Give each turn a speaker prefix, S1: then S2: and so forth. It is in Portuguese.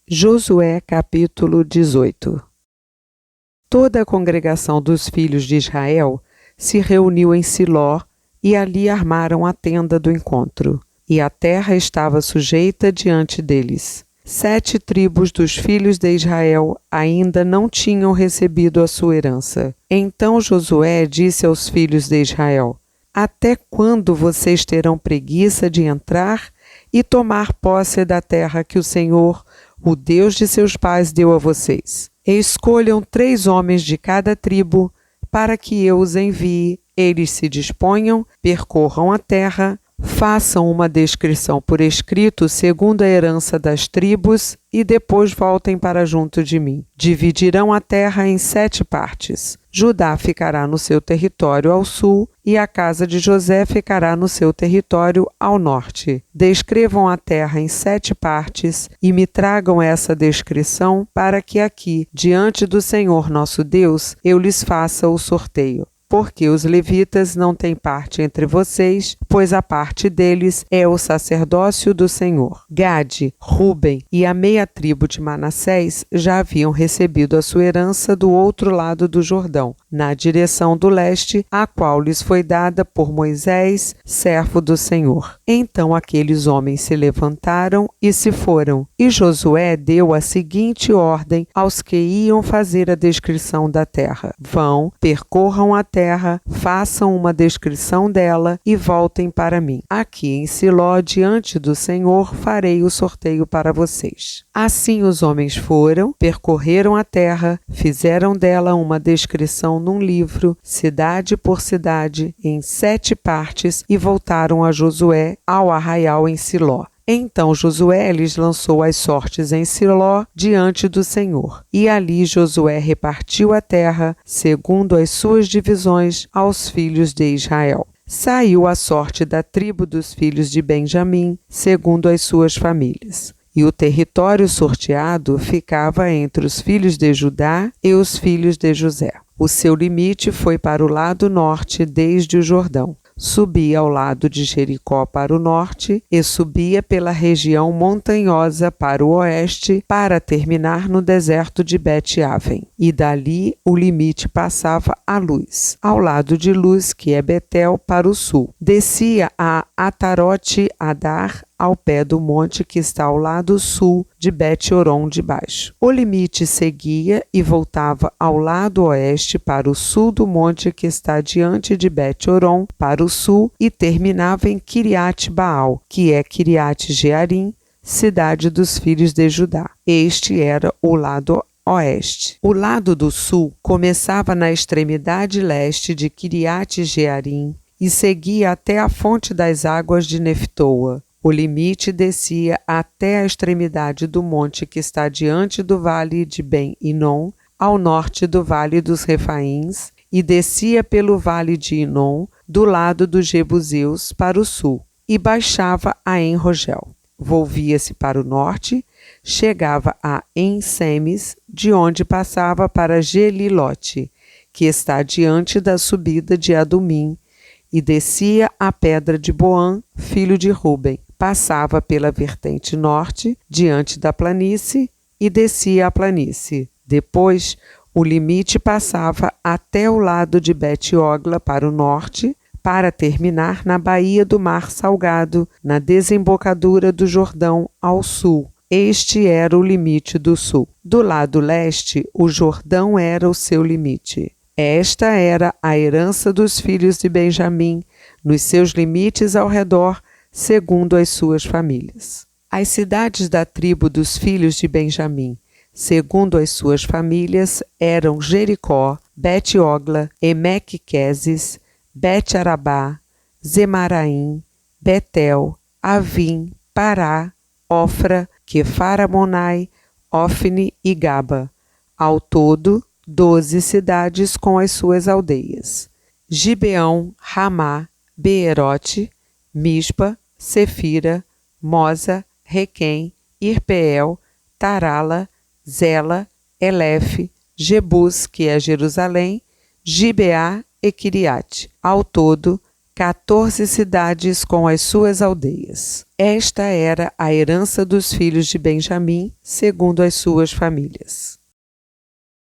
S1: Josué capítulo 18. Toda a congregação dos filhos de Israel se reuniu em Siló e ali armaram a tenda do encontro, e a terra estava sujeita diante deles. 7 tribos dos filhos de Israel ainda não tinham recebido a sua herança. Então Josué disse aos filhos de Israel: Até quando vocês terão preguiça de entrar e tomar posse da terra que o Senhor, o Deus de seus pais, deu a vocês? Escolham 3 homens de cada tribo, para que eu os envie. Eles se disponham, percorram a terra, façam uma descrição por escrito segundo a herança das tribos e depois voltem para junto de mim. Dividirão a terra em 7 partes. Judá ficará no seu território ao sul e a casa de José ficará no seu território ao norte. Descrevam a terra em 7 partes e me tragam essa descrição para que aqui, diante do Senhor nosso Deus, eu lhes faça o sorteio. Porque os levitas não têm parte entre vocês, pois a parte deles é o sacerdócio do Senhor. Gade, Ruben e a meia tribo de Manassés já haviam recebido a sua herança do outro lado do Jordão, na direção do leste, a qual lhes foi dada por Moisés, servo do Senhor. Então aqueles homens se levantaram e se foram, e Josué deu a seguinte ordem aos que iam fazer a descrição da terra: Vão, percorram a terra, façam uma descrição dela e voltem para mim. Aqui em Siló, diante do Senhor, farei o sorteio para vocês. Assim os homens foram, percorreram a terra, fizeram dela uma descrição num livro, cidade por cidade, em 7 partes, e voltaram a Josué ao arraial em Siló. Então Josué lhes lançou as sortes em Siló diante do Senhor. E ali Josué repartiu a terra, segundo as suas divisões, aos filhos de Israel. Saiu a sorte da tribo dos filhos de Benjamim, segundo as suas famílias. E o território sorteado ficava entre os filhos de Judá e os filhos de José. O seu limite foi para o lado norte, desde o Jordão. Subia ao lado de Jericó para o norte e subia pela região montanhosa para o oeste para terminar no deserto de Bet-Aven. E dali o limite passava a Luz, ao lado de Luz, que é Betel, para o sul. Descia a Atarote-Adar, ao pé do monte que está ao lado sul de Bet-Horon de baixo. O limite seguia e voltava ao lado oeste para o sul do monte que está diante de Bet-Horon para o sul e terminava em Quiriat-Baal, que é Quiriat-Jearim, cidade dos filhos de Judá. Este era o lado oeste. O lado do sul começava na extremidade leste de Quiriat-Jearim e seguia até a fonte das águas de Neftoa. O limite descia até a extremidade do monte que está diante do vale de Ben-Inom, ao norte do vale dos Refaíns, e descia pelo vale de Inom, do lado dos Jebuseus, para o sul, e baixava a En-Rogel. Volvia-se para o norte, chegava a En-Semes, de onde passava para Gelilote, que está diante da subida de Adumim, e descia a pedra de Boã, filho de Ruben. Passava pela vertente norte, diante da planície, e descia a planície. Depois, o limite passava até o lado de Bet-Ogla para o norte, para terminar na baía do Mar Salgado, na desembocadura do Jordão ao sul. Este era o limite do sul. Do lado leste, o Jordão era o seu limite. Esta era a herança dos filhos de Benjamim, nos seus limites ao redor, segundo as suas famílias. As cidades da tribo dos filhos de Benjamim, segundo as suas famílias, eram Jericó, Bet-Ogla, Emeque-Quezes, Bet-Arabá, Zemaraim, Betel, Avim, Pará, Ofra, Quefar-Amonai, Ofne e Gaba. Ao todo, 12 cidades com as suas aldeias: Gibeão, Ramá, Beerote, Mispa, Sefira, Moza, Requém, Irpeel, Tarala, Zela, Elefe, Jebus, que é Jerusalém, Gibeá e Quiriate. Ao todo, 14 cidades com as suas aldeias. Esta era a herança dos filhos de Benjamim, segundo as suas famílias.